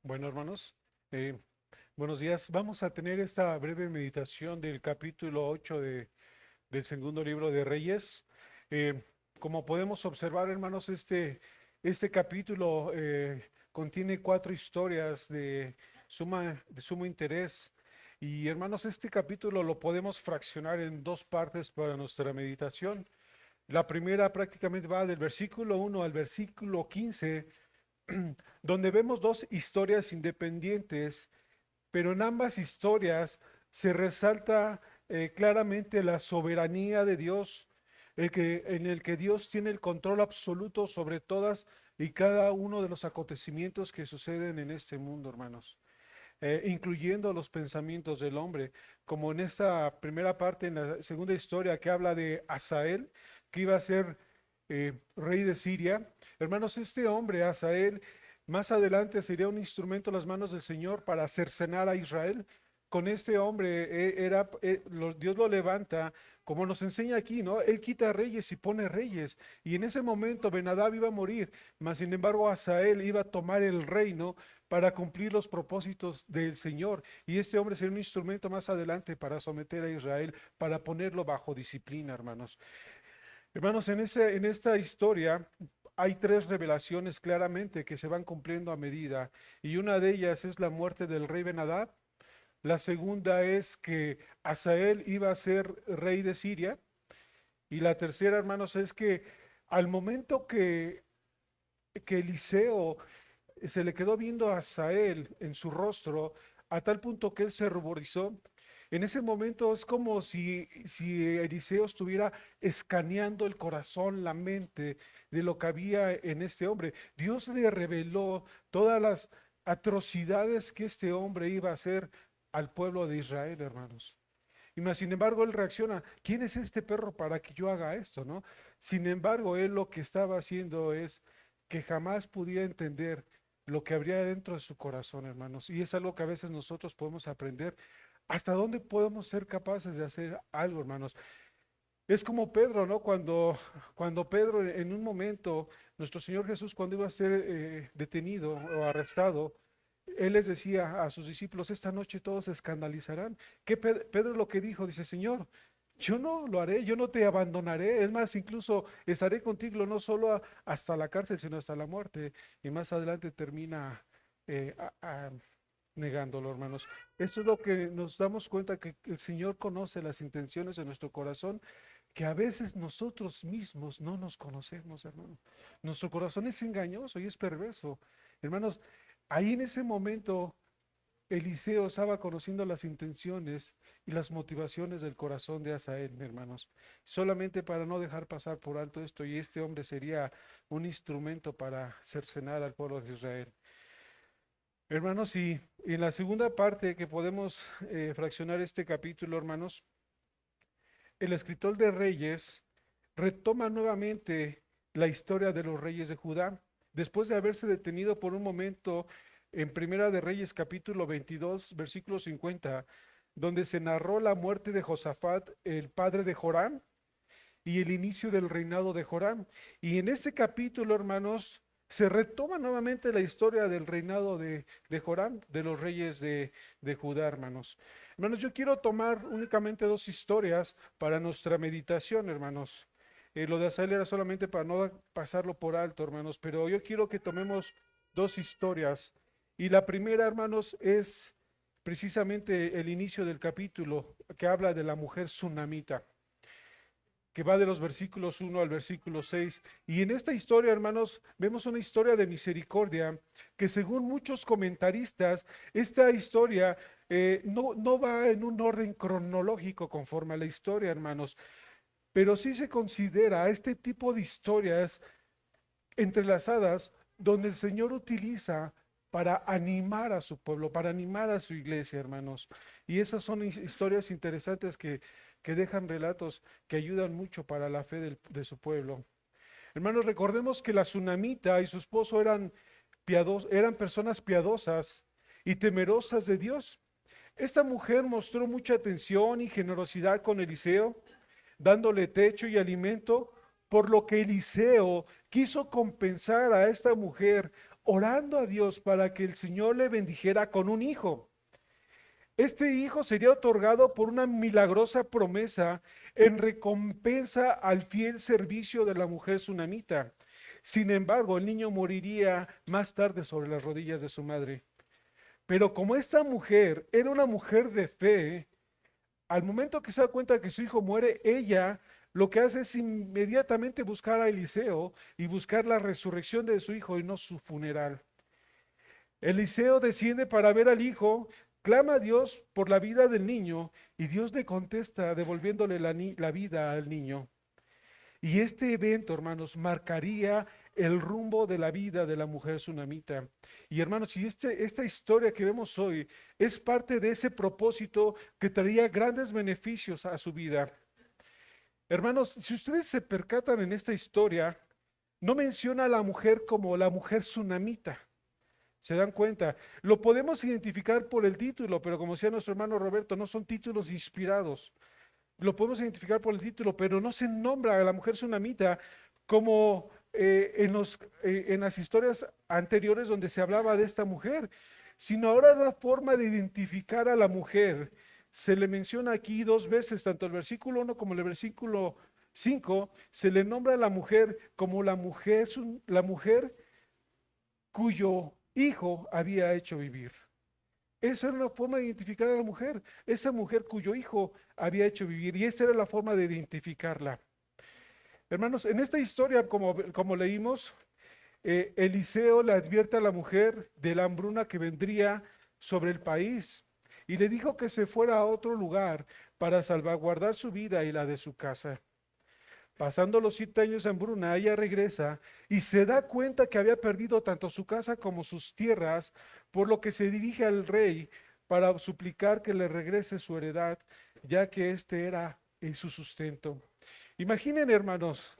Bueno, hermanos, eh, buenos días. Vamos a tener esta breve meditación del capítulo 8 del segundo libro de Reyes. Eh, Como podemos observar, hermanos, este capítulo contiene cuatro historias de sumo interés. Y, hermanos, este capítulo lo podemos fraccionar en dos partes para nuestra meditación. La primera prácticamente va del versículo 1 al versículo 15, donde vemos dos historias independientes, pero en ambas historias se resalta claramente la soberanía de Dios, en el que Dios tiene el control absoluto sobre todas y cada uno de los acontecimientos que suceden en este mundo, hermanos, incluyendo los pensamientos del hombre, como en esta primera parte, en la segunda historia que habla de Asael, que iba a ser rey de Siria. Hermanos, este hombre, Asael, más adelante sería un instrumento en las manos del Señor para cercenar a Israel. Con este hombre Dios lo levanta, como nos enseña aquí, ¿no? Él quita reyes y pone reyes. Y en ese momento Ben-Hadad iba a morir, mas sin embargo Asael iba a tomar el reino para cumplir los propósitos del Señor. Y este hombre sería un instrumento más adelante para someter a Israel, para ponerlo bajo disciplina, hermanos. Hermanos, en esta historia hay tres revelaciones claramente que se van cumpliendo a medida, y una de ellas es la muerte del rey Ben-Hadad. La segunda es que Asael iba a ser rey de Siria, y la tercera, hermanos, es que al momento que Eliseo se le quedó viendo a Asael en su rostro, a tal punto que él se ruborizó. En ese momento es como si Eliseo estuviera escaneando el corazón, la mente de lo que había en este hombre. Dios le reveló todas las atrocidades que este hombre iba a hacer al pueblo de Israel, hermanos. Y más, sin embargo, él reacciona: ¿quién es este perro para que yo haga esto, no? Sin embargo, él lo que estaba haciendo es que jamás pudiera entender lo que habría dentro de su corazón, hermanos. Y es algo que a veces nosotros podemos aprender. ¿Hasta dónde podemos ser capaces de hacer algo, hermanos? Es como Pedro, ¿no? Cuando Pedro en un momento, nuestro Señor Jesús, cuando iba a ser detenido o arrestado, él les decía a sus discípulos: esta noche todos se escandalizarán. ¿Qué Pedro lo que dijo? Dice: Señor, yo no lo haré, yo no te abandonaré. Es más, incluso estaré contigo no solo hasta la cárcel, sino hasta la muerte. Y más adelante termina eh, a- a- negándolo, hermanos. Eso es lo que nos damos cuenta, que el Señor conoce las intenciones de nuestro corazón, que a veces nosotros mismos no nos conocemos, hermano. Nuestro corazón es engañoso y es perverso. Hermanos, ahí en ese momento Eliseo estaba conociendo las intenciones y las motivaciones del corazón de Asael, hermanos, solamente para no dejar pasar por alto esto, y este hombre sería un instrumento para cercenar al pueblo de Israel. Hermanos, y en la segunda parte que podemos fraccionar este capítulo, hermanos, el escritor de Reyes retoma nuevamente la historia de los reyes de Judá, después de haberse detenido por un momento en Primera de Reyes capítulo 22, versículo 50, donde se narró la muerte de Josafat, el padre de Joram, y el inicio del reinado de Joram. Y en ese capítulo, hermanos, se retoma nuevamente la historia del reinado de Joram, de los reyes de Judá, hermanos. Hermanos, yo quiero tomar únicamente dos historias para nuestra meditación, hermanos. Lo de Asael era solamente para no pasarlo por alto, hermanos, pero yo quiero que tomemos dos historias. Y la primera, hermanos, es precisamente el inicio del capítulo que habla de la mujer sunamita, que va de los versículos 1 al versículo 6. Y en esta historia, hermanos, vemos una historia de misericordia que, según muchos comentaristas, esta historia no va en un orden cronológico conforme a la historia, hermanos, pero sí se considera este tipo de historias entrelazadas donde el Señor utiliza para animar a su pueblo, para animar a su iglesia, hermanos. Y esas son historias interesantes que dejan relatos que ayudan mucho para la fe de su pueblo. Hermanos, recordemos que la tsunamita y su esposo eran personas piadosas y temerosas de Dios. Esta mujer mostró mucha atención y generosidad con Eliseo, dándole techo y alimento, por lo que Eliseo quiso compensar a esta mujer orando a Dios para que el Señor le bendijera con un hijo. Este hijo sería otorgado por una milagrosa promesa en recompensa al fiel servicio de la mujer sunamita. Sin embargo, el niño moriría más tarde sobre las rodillas de su madre. Pero como esta mujer era una mujer de fe, al momento que se da cuenta que su hijo muere, ella lo que hace es inmediatamente buscar a Eliseo y buscar la resurrección de su hijo y no su funeral. Eliseo desciende para ver al hijo, clama a Dios por la vida del niño y Dios le contesta devolviéndole la vida al niño. Y este evento, hermanos, marcaría el rumbo de la vida de la mujer sunamita. Y hermanos, y esta historia que vemos hoy es parte de ese propósito que traía grandes beneficios a su vida. Hermanos, si ustedes se percatan en esta historia, no menciona a la mujer como la mujer sunamita. ¿Se dan cuenta? Lo podemos identificar por el título, pero como decía nuestro hermano Roberto, no son títulos inspirados. Lo podemos identificar por el título, pero no se nombra a la mujer sunamita como en las historias anteriores donde se hablaba de esta mujer, sino ahora la forma de identificar a la mujer. Se le menciona aquí dos veces, tanto el versículo 1 como el versículo 5, se le nombra a la mujer como la mujer cuyo hijo había hecho vivir. Esa era una forma de identificar a la mujer, esa mujer cuyo hijo había hecho vivir, y esta era la forma de identificarla. Hermanos, en esta historia, como leímos, Eliseo le advierte a la mujer de la hambruna que vendría sobre el país y le dijo que se fuera a otro lugar para salvaguardar su vida y la de su casa. Pasando los 7 años de hambruna, ella regresa y se da cuenta que había perdido tanto su casa como sus tierras, por lo que se dirige al rey para suplicar que le regrese su heredad, ya que este era su sustento. Imaginen, hermanos,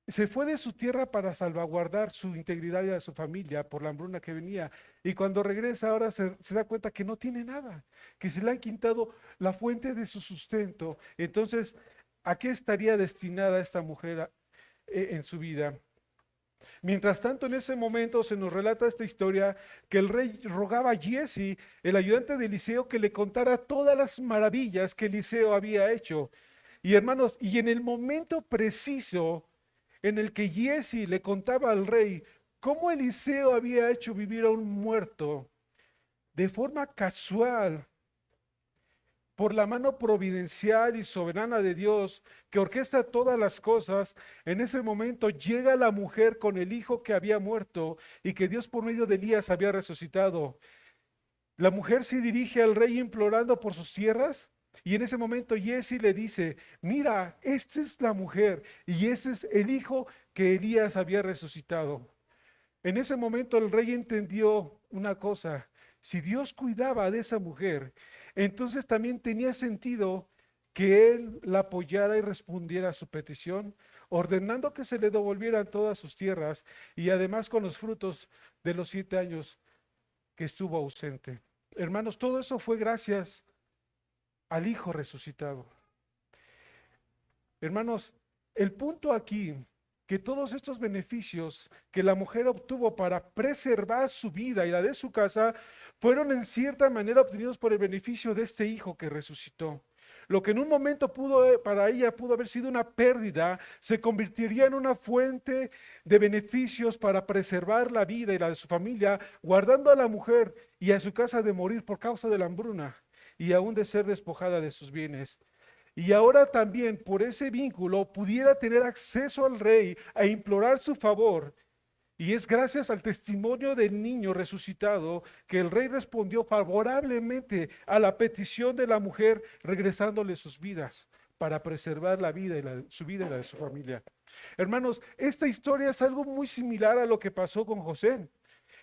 se fue de su tierra para salvaguardar su integridad y de su familia por la hambruna que venía. Y cuando regresa ahora se da cuenta que no tiene nada, que se le han quitado la fuente de su sustento. Entonces, ¿a qué estaría destinada esta mujer en su vida? Mientras tanto, en ese momento se nos relata esta historia que el rey rogaba a Giezi, el ayudante de Eliseo, que le contara todas las maravillas que Eliseo había hecho. Y hermanos, y en el momento preciso en el que Giezi le contaba al rey cómo Eliseo había hecho vivir a un muerto de forma casual, por la mano providencial y soberana de Dios que orquesta todas las cosas, en ese momento llega la mujer con el hijo que había muerto y que Dios por medio de Elías había resucitado. La mujer se dirige al rey implorando por sus tierras y en ese momento Giezi le dice, mira, esta es la mujer y ese es el hijo que Elías había resucitado. En ese momento el rey entendió una cosa: si Dios cuidaba de esa mujer, entonces también tenía sentido que él la apoyara y respondiera a su petición, ordenando que se le devolvieran todas sus tierras y además con los frutos de los 7 años que estuvo ausente. Hermanos, todo eso fue gracias al Hijo resucitado. Hermanos, el punto aquí, que todos estos beneficios que la mujer obtuvo para preservar su vida y la de su casa, fueron en cierta manera obtenidos por el beneficio de este hijo que resucitó. Lo que en un momento para ella pudo haber sido una pérdida, se convertiría en una fuente de beneficios para preservar la vida y la de su familia, guardando a la mujer y a su casa de morir por causa de la hambruna y aún de ser despojada de sus bienes. Y ahora también por ese vínculo pudiera tener acceso al rey a implorar su favor. Y es gracias al testimonio del niño resucitado que el rey respondió favorablemente a la petición de la mujer, regresándole sus vidas para preservar la vida y su vida y la de su familia. Hermanos, esta historia es algo muy similar a lo que pasó con José.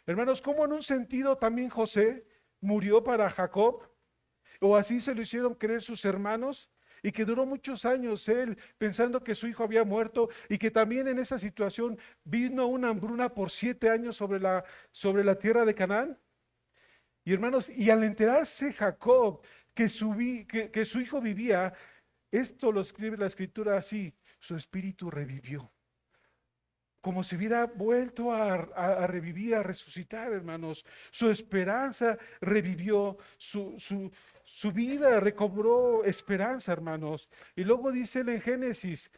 Hermanos, como en un sentido también José murió para Jacob, o así se lo hicieron creer sus hermanos, y que duró muchos años él pensando que su hijo había muerto y que también en esa situación vino una hambruna por 7 años sobre la tierra de Canaán. Y hermanos, y al enterarse Jacob que su hijo vivía, esto lo escribe la escritura así: su espíritu revivió. como si hubiera vuelto a revivir, a resucitar, hermanos. Su esperanza revivió, su vida recobró esperanza, hermanos. Y luego dice él en Génesis,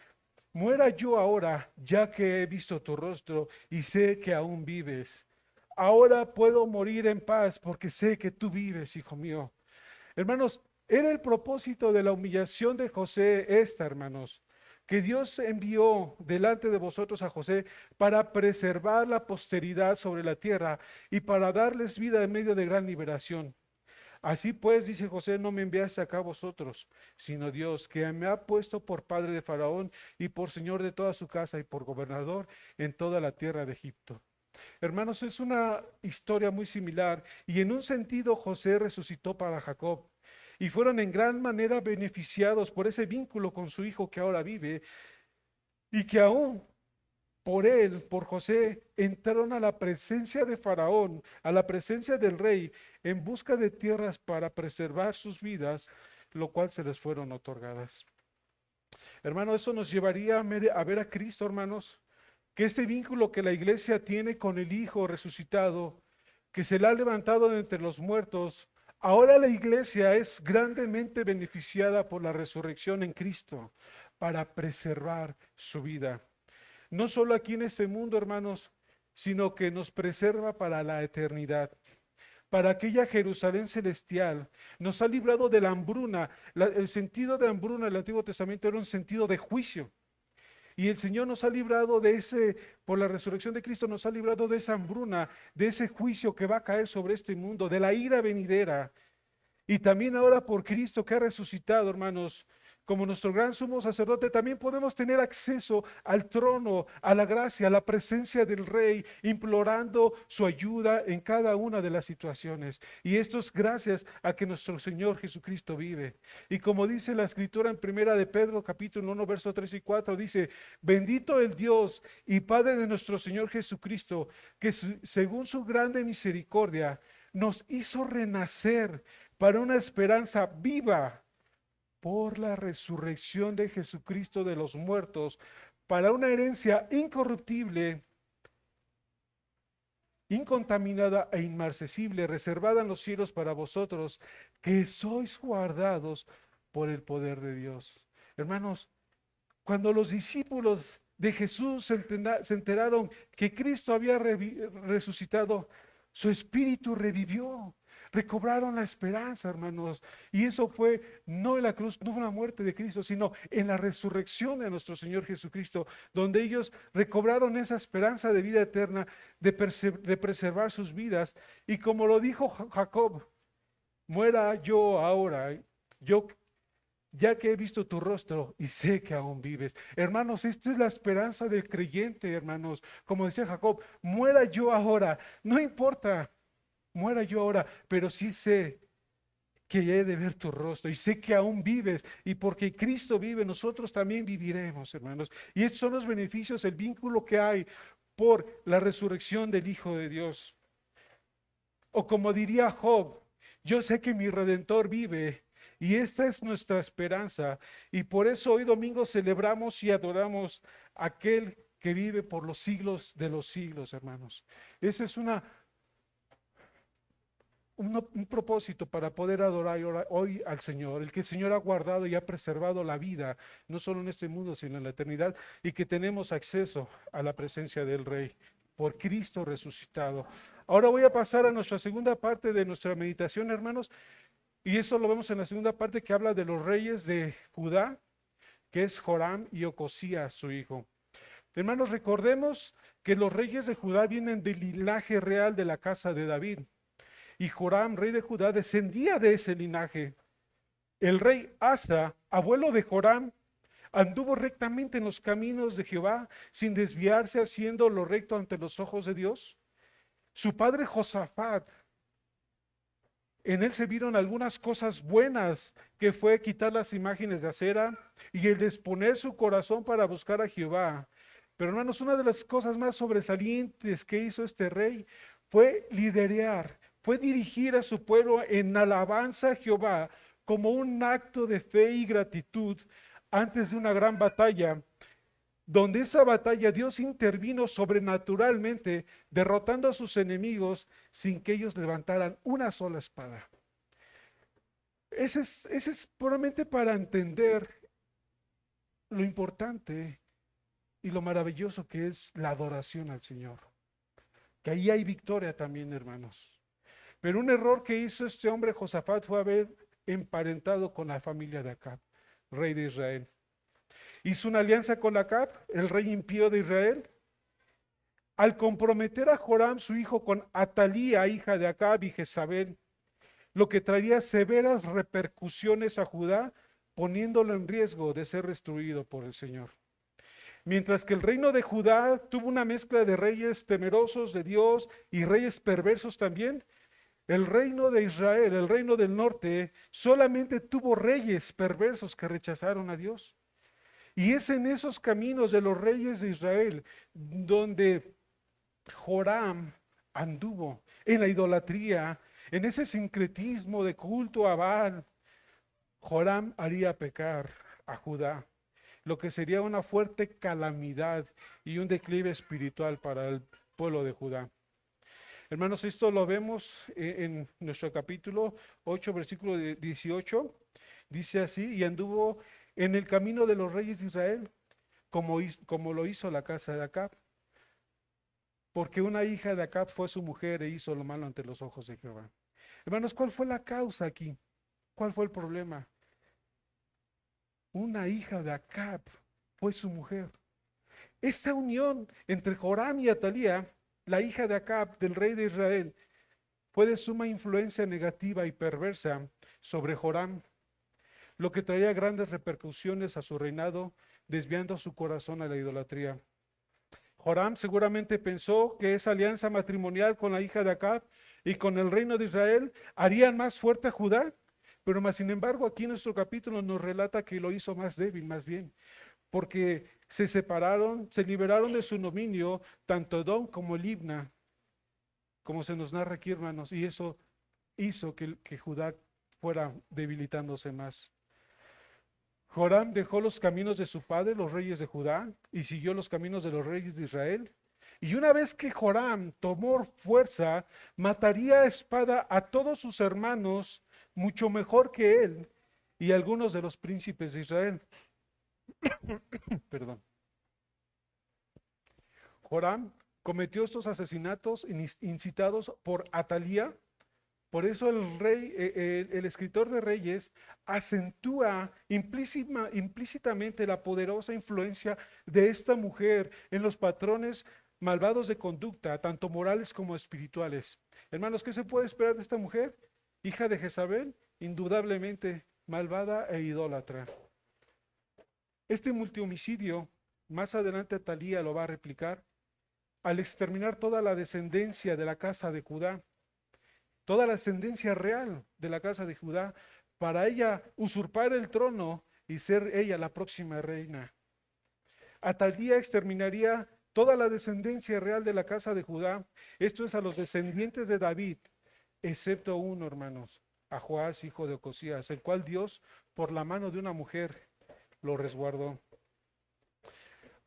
muera yo ahora, ya que he visto tu rostro y sé que aún vives. Ahora puedo morir en paz porque sé que tú vives, hijo mío. Hermanos, era el propósito de la humillación de José esta, hermanos, que Dios envió delante de vosotros a José para preservar la posteridad sobre la tierra y para darles vida en medio de gran liberación. Así pues, dice José, no me enviaste acá vosotros, sino Dios, que me ha puesto por padre de Faraón y por señor de toda su casa y por gobernador en toda la tierra de Egipto. Hermanos, es una historia muy similar y en un sentido José resucitó para Jacob y fueron en gran manera beneficiados por ese vínculo con su hijo que ahora vive y que aún por él, por José, entraron a la presencia de Faraón, a la presencia del rey, en busca de tierras para preservar sus vidas, lo cual se les fueron otorgadas. Hermano, eso nos llevaría a ver a Cristo, hermanos, que este vínculo que la iglesia tiene con el Hijo resucitado, que se le ha levantado de entre los muertos, ahora la iglesia es grandemente beneficiada por la resurrección en Cristo para preservar su vida. No solo aquí en este mundo, hermanos, sino que nos preserva para la eternidad, para aquella Jerusalén celestial. Nos ha librado de la hambruna. El sentido de hambruna en el Antiguo Testamento era un sentido de juicio. Y el Señor nos ha librado de ese, por la resurrección de Cristo, nos ha librado de esa hambruna, de ese juicio que va a caer sobre este mundo, de la ira venidera. Y también ahora por Cristo que ha resucitado, hermanos, como nuestro gran sumo sacerdote, también podemos tener acceso al trono, a la gracia, a la presencia del Rey, implorando su ayuda en cada una de las situaciones. Y esto es gracias a que nuestro Señor Jesucristo vive. Y como dice la escritura en primera de Pedro, capítulo 1, verso 3 y 4, dice, bendito el Dios y Padre de nuestro Señor Jesucristo, que según su grande misericordia nos hizo renacer para una esperanza viva por la resurrección de Jesucristo de los muertos, para una herencia incorruptible, incontaminada e inmarcesible, reservada en los cielos para vosotros, que sois guardados por el poder de Dios. Hermanos, cuando los discípulos de Jesús se enteraron que Cristo había resucitado, su espíritu revivió. Recobraron la esperanza, hermanos. Y eso fue no en la cruz, no en la muerte de Cristo, sino en la resurrección de nuestro Señor Jesucristo, donde ellos recobraron esa esperanza de vida eterna, de preservar sus vidas. Y como lo dijo Jacob, muera yo ahora, yo ya que he visto tu rostro y sé que aún vives. Hermanos, esta es la esperanza del creyente, hermanos. Como decía Jacob, muera yo ahora, no importa, muera yo ahora, pero sí sé que he de ver tu rostro y sé que aún vives y porque Cristo vive, nosotros también viviremos, hermanos. Y estos son los beneficios, el vínculo que hay por la resurrección del Hijo de Dios. O como diría Job, yo sé que mi Redentor vive y esta es nuestra esperanza. Y por eso hoy domingo celebramos y adoramos a aquel que vive por los siglos de los siglos, hermanos. Ese es un propósito para poder adorar hoy al Señor, el que el Señor ha guardado y ha preservado la vida, no solo en este mundo, sino en la eternidad, y que tenemos acceso a la presencia del Rey por Cristo resucitado. Ahora voy a pasar a nuestra segunda parte de nuestra meditación, hermanos, y eso lo vemos en la segunda parte que habla de los reyes de Judá, que es Joram y Ocosías, su hijo. Hermanos, recordemos que los reyes de Judá vienen del linaje real de la casa de David. Y Joram, rey de Judá, descendía de ese linaje. El rey Asa, abuelo de Joram, anduvo rectamente en los caminos de Jehová, sin desviarse, haciendo lo recto ante los ojos de Dios. Su padre Josafat, en él se vieron algunas cosas buenas, que fue quitar las imágenes de acera y el disponer su corazón para buscar a Jehová. Pero hermanos, una de las cosas más sobresalientes que hizo este rey fue liderear, fue dirigir a su pueblo en alabanza a Jehová como un acto de fe y gratitud antes de una gran batalla. donde esa batalla Dios intervino sobrenaturalmente, derrotando a sus enemigos sin que ellos levantaran una sola espada. Ese es puramente para entender lo importante y lo maravilloso que es la adoración al Señor. Que ahí hay victoria también, hermanos. Pero un error que hizo este hombre Josafat fue haber emparentado con la familia de Acab, rey de Israel. Hizo una alianza con Acab, el rey impío de Israel, al comprometer a Joram, su hijo, con Atalía, hija de Acab, y Jezabel, lo que traería severas repercusiones a Judá, poniéndolo en riesgo de ser destruido por el Señor. Mientras que el reino de Judá tuvo una mezcla de reyes temerosos de Dios y reyes perversos también, el reino de Israel, el reino del norte, solamente tuvo reyes perversos que rechazaron a Dios. Y es en esos caminos de los reyes de Israel donde Joram anduvo, en la idolatría, en ese sincretismo de culto a Baal. Joram haría pecar a Judá, lo que sería una fuerte calamidad y un declive espiritual para el pueblo de Judá. Hermanos, esto lo vemos en nuestro capítulo 8, versículo 18. Dice así: y anduvo en el camino de los reyes de Israel, como lo hizo la casa de Acab, porque una hija de Acab fue su mujer e hizo lo malo ante los ojos de Jehová. Hermanos, ¿cuál fue la causa aquí? ¿Cuál fue el problema? Una hija de Acab fue su mujer. Esta unión entre Joram y Atalía, la hija de Acab, del rey de Israel, fue de suma influencia negativa y perversa sobre Joram, lo que traía grandes repercusiones a su reinado, desviando su corazón a la idolatría. Joram seguramente pensó que esa alianza matrimonial con la hija de Acab y con el reino de Israel harían más fuerte a Judá, pero más sin embargo aquí en nuestro capítulo nos relata que lo hizo más débil, más bien, porque se separaron, se liberaron de su dominio tanto Edom como Libna, como se nos narra aquí, hermanos, y eso hizo que Judá fuera debilitándose más. Joram dejó los caminos de su padre, los reyes de Judá, y siguió los caminos de los reyes de Israel. Y una vez que Joram tomó fuerza, mataría a espada a todos sus hermanos, mucho mejor que él, y algunos de los príncipes de Israel. Perdón. Joram cometió estos asesinatos incitados por Atalía. Por eso el rey, el escritor de Reyes, acentúa implícitamente la poderosa influencia de esta mujer en los patrones malvados de conducta, tanto morales como espirituales. Hermanos, ¿qué se puede esperar de esta mujer? Hija de Jezabel, indudablemente malvada e idólatra. Este multihomicidio, más adelante Atalía lo va a replicar, al exterminar toda la descendencia de la casa de Judá, toda la ascendencia real de la casa de Judá, para ella usurpar el trono y ser ella la próxima reina. Atalía exterminaría toda la descendencia real de la casa de Judá, esto es a los descendientes de David, excepto uno, hermanos, a Joás, hijo de Ocosías, el cual Dios, por la mano de una mujer, lo resguardó.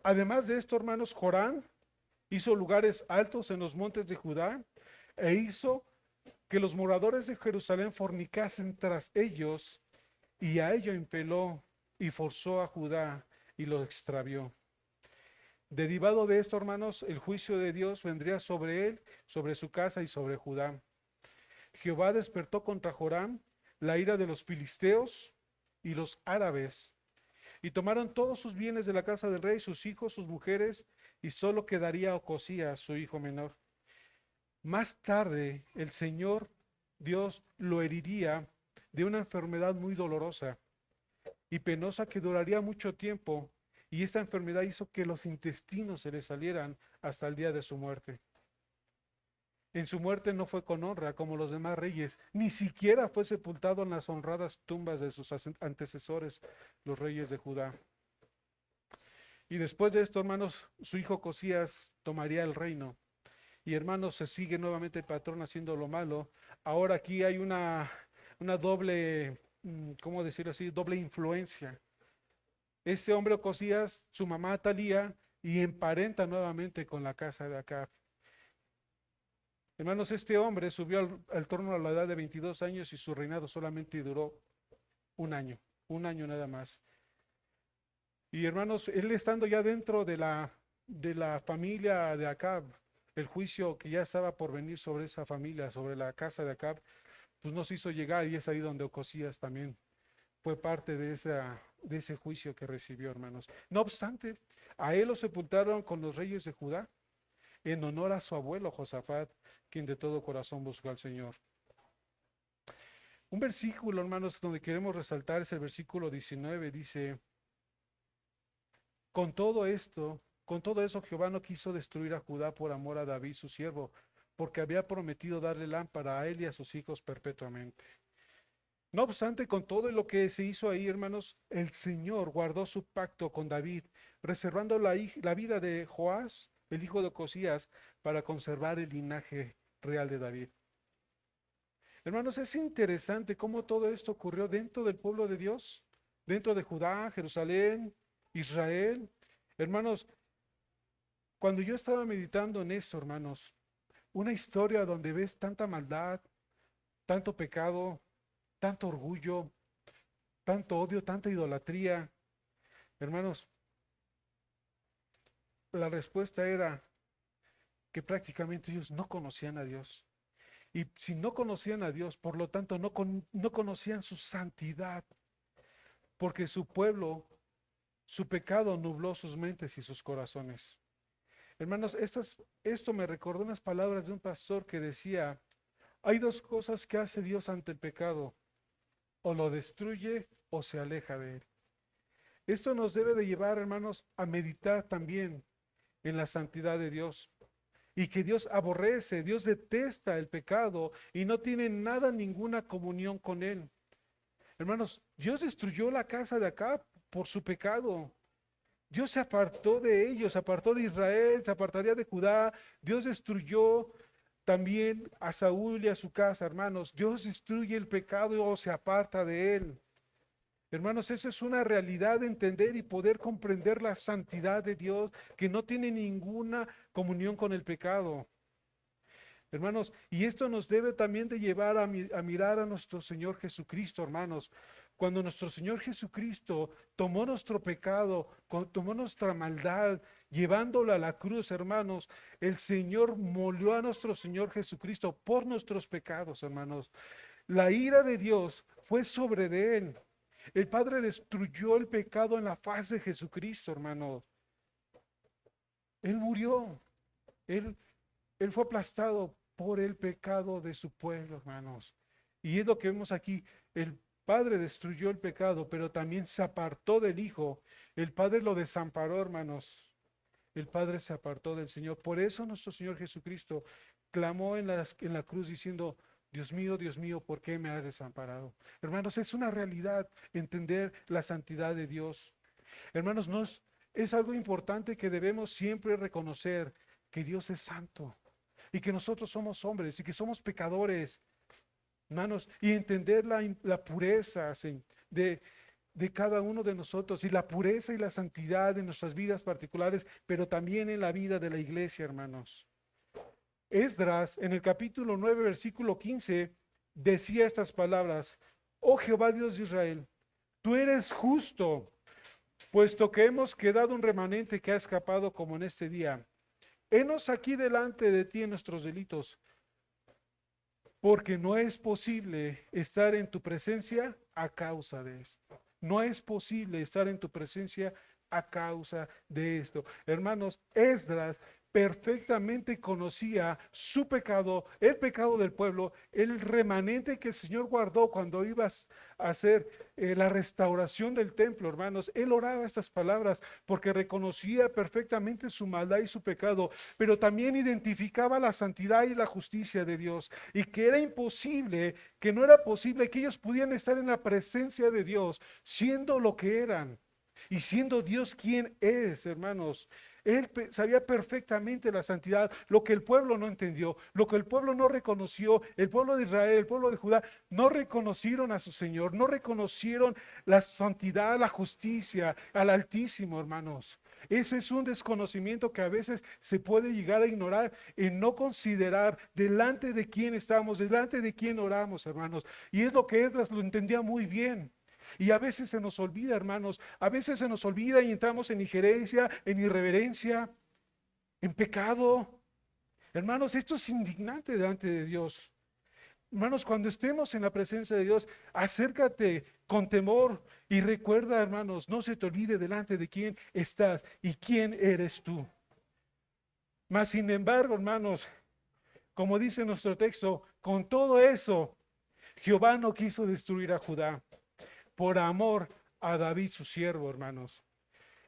Además de esto, hermanos, Joram hizo lugares altos en los montes de Judá e hizo que los moradores de Jerusalén fornicasen tras ellos, y a ello impeló y forzó a Judá y lo extravió. Derivado de esto, hermanos, el juicio de Dios vendría sobre él, sobre su casa y sobre Judá. Jehová despertó contra Joram la ira de los filisteos y los árabes, y tomaron todos sus bienes de la casa del rey, sus hijos, sus mujeres, y solo quedaría Ocosías, su hijo menor. Más tarde, el Señor Dios lo heriría de una enfermedad muy dolorosa y penosa que duraría mucho tiempo, y esta enfermedad hizo que los intestinos se le salieran hasta el día de su muerte. En su muerte no fue con honra como los demás reyes, ni siquiera fue sepultado en las honradas tumbas de sus antecesores, los reyes de Judá. Y después de esto, hermanos, su hijo Ocosías tomaría el reino. Y hermanos, se sigue nuevamente el patrón haciendo lo malo. Ahora aquí hay una doble, ¿cómo decirlo así? Doble influencia. Este hombre Ocosías, su mamá Atalía, y emparenta nuevamente con la casa de Acab. Hermanos, este hombre subió al trono a la edad de 22 años y su reinado solamente duró un año nada más. Y hermanos, él estando ya dentro de la familia de Acab, el juicio que ya estaba por venir sobre esa familia, sobre la casa de Acab, pues nos hizo llegar y es ahí donde Ocosías también fue parte de ese juicio que recibió, hermanos. No obstante, a él lo sepultaron con los reyes de Judá en honor a su abuelo Josafat, quien de todo corazón buscó al Señor. Un versículo, hermanos, donde queremos resaltar es el versículo 19, dice, con todo eso Jehová no quiso destruir a Judá por amor a David su siervo, porque había prometido darle lámpara a él y a sus hijos perpetuamente. No obstante, con todo lo que se hizo ahí, hermanos, el Señor guardó su pacto con David, reservando la vida de Joás, el hijo de Ocosías, para conservar el linaje real de David. Hermanos, es interesante cómo todo esto ocurrió dentro del pueblo de Dios, dentro de Judá, Jerusalén, Israel. Hermanos, cuando yo estaba meditando en esto, hermanos, una historia donde ves tanta maldad, tanto pecado, tanto orgullo, tanto odio, tanta idolatría, hermanos, la respuesta era que prácticamente ellos no conocían a Dios. Y si no conocían a Dios, por lo tanto no conocían su santidad, porque su pueblo, su pecado nubló sus mentes y sus corazones. Hermanos, esto me recordó unas palabras de un pastor que decía, hay dos cosas que hace Dios ante el pecado, o lo destruye o se aleja de él. Esto nos debe de llevar, hermanos, a meditar también en la santidad de Dios y que Dios aborrece, Dios detesta el pecado y no tiene nada, ninguna comunión con él. Hermanos, Dios destruyó la casa de Acab por su pecado. Dios se apartó de ellos, se apartó de Israel, se apartaría de Judá. Dios destruyó también a Saúl y a su casa, hermanos. Dios destruye el pecado o se aparta de él. Hermanos, esa es una realidad de entender y poder comprender la santidad de Dios que no tiene ninguna comunión con el pecado. Hermanos, y esto nos debe también de llevar a mirar a nuestro Señor Jesucristo, hermanos. Cuando nuestro Señor Jesucristo tomó nuestro pecado, tomó nuestra maldad, llevándolo a la cruz, hermanos, el Señor molió a nuestro Señor Jesucristo por nuestros pecados, hermanos. La ira de Dios fue sobre de él. El Padre destruyó el pecado en la faz de Jesucristo, hermanos. Él murió. Él, él fue aplastado por el pecado de su pueblo, hermanos. Y es lo que vemos aquí. El Padre destruyó el pecado, pero también se apartó del Hijo. El Padre lo desamparó, hermanos. El Padre se apartó del Señor. Por eso nuestro Señor Jesucristo clamó en la cruz diciendo, Dios mío, ¿por qué me has desamparado? Hermanos, es una realidad entender la santidad de Dios. Hermanos, es algo importante que debemos siempre reconocer que Dios es santo y que nosotros somos hombres y que somos pecadores, hermanos, y entender la pureza de cada uno de nosotros y la pureza y la santidad en nuestras vidas particulares, pero también en la vida de la iglesia, hermanos. Esdras, en el capítulo 9, versículo 15, decía estas palabras: Oh Jehová Dios de Israel, tú eres justo, puesto que hemos quedado un remanente que ha escapado como en este día. Henos aquí delante de ti en nuestros delitos, porque no es posible estar en tu presencia a causa de esto. No es posible estar en tu presencia a causa de esto. Hermanos, Esdras perfectamente conocía su pecado, el pecado del pueblo, el remanente que el Señor guardó cuando ibas a hacer la restauración del templo, hermanos. Él oraba estas palabras porque reconocía perfectamente su maldad y su pecado, pero también identificaba la santidad y la justicia de Dios y que era imposible, que no era posible que ellos pudieran estar en la presencia de Dios siendo lo que eran y siendo Dios quien es, hermanos. Él sabía perfectamente la santidad, lo que el pueblo no entendió, lo que el pueblo no reconoció. El pueblo de Israel, el pueblo de Judá, no reconocieron a su Señor, no reconocieron la santidad, la justicia, al Altísimo, hermanos. Ese es un desconocimiento que a veces se puede llegar a ignorar en no considerar delante de quién estamos, delante de quién oramos, hermanos. Y es lo que Esdras lo entendía muy bien. Y a veces se nos olvida, hermanos, a veces se nos olvida y entramos en injerencia, en irreverencia, en pecado. Hermanos, esto es indignante delante de Dios. Hermanos, cuando estemos en la presencia de Dios, acércate con temor y recuerda, hermanos, no se te olvide delante de quién estás y quién eres tú. Mas, sin embargo, hermanos, como dice nuestro texto, con todo eso, Jehová no quiso destruir a Judá por amor a David, su siervo, hermanos.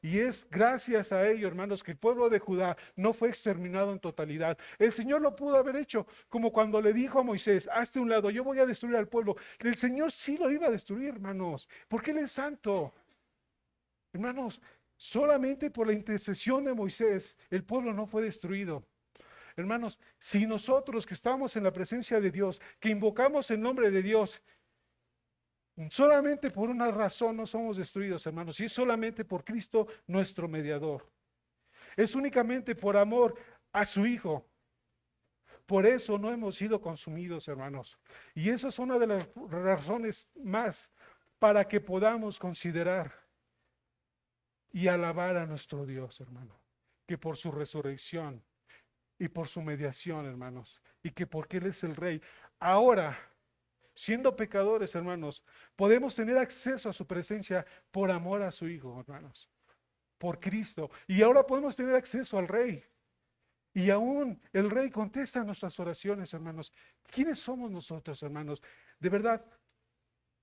Y es gracias a ello, hermanos, que el pueblo de Judá no fue exterminado en totalidad. El Señor lo pudo haber hecho, como cuando le dijo a Moisés, hazte un lado, yo voy a destruir al pueblo. El Señor sí lo iba a destruir, hermanos, porque Él es santo. Hermanos, solamente por la intercesión de Moisés, el pueblo no fue destruido. Hermanos, si nosotros que estamos en la presencia de Dios, que invocamos el nombre de Dios, solamente por una razón no somos destruidos, hermanos, y es solamente por Cristo nuestro mediador. Es únicamente por amor a su Hijo. Por eso no hemos sido consumidos, hermanos. Y esa es una de las razones más para que podamos considerar y alabar a nuestro Dios, hermano. Que por su resurrección y por su mediación, hermanos, y que porque Él es el Rey, ahora, siendo pecadores, hermanos, podemos tener acceso a su presencia por amor a su Hijo, hermanos, por Cristo. Y ahora podemos tener acceso al Rey. Y aún el Rey contesta nuestras oraciones, hermanos. ¿Quiénes somos nosotros, hermanos? De verdad,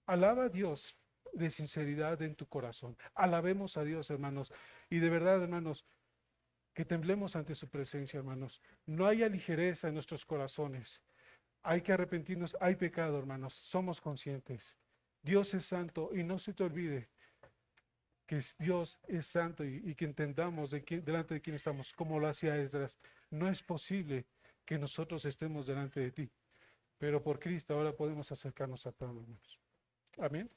alaba a Dios de sinceridad en tu corazón. Alabemos a Dios, hermanos. Y de verdad, hermanos, que temblemos ante su presencia, hermanos. No haya ligereza en nuestros corazones. Hay que arrepentirnos. Hay pecado, hermanos. Somos conscientes. Dios es santo y no se te olvide que Dios es santo y que entendamos delante de quién estamos, como lo hacía Esdras. No es posible que nosotros estemos delante de ti, pero por Cristo ahora podemos acercarnos a ti, hermanos. Amén.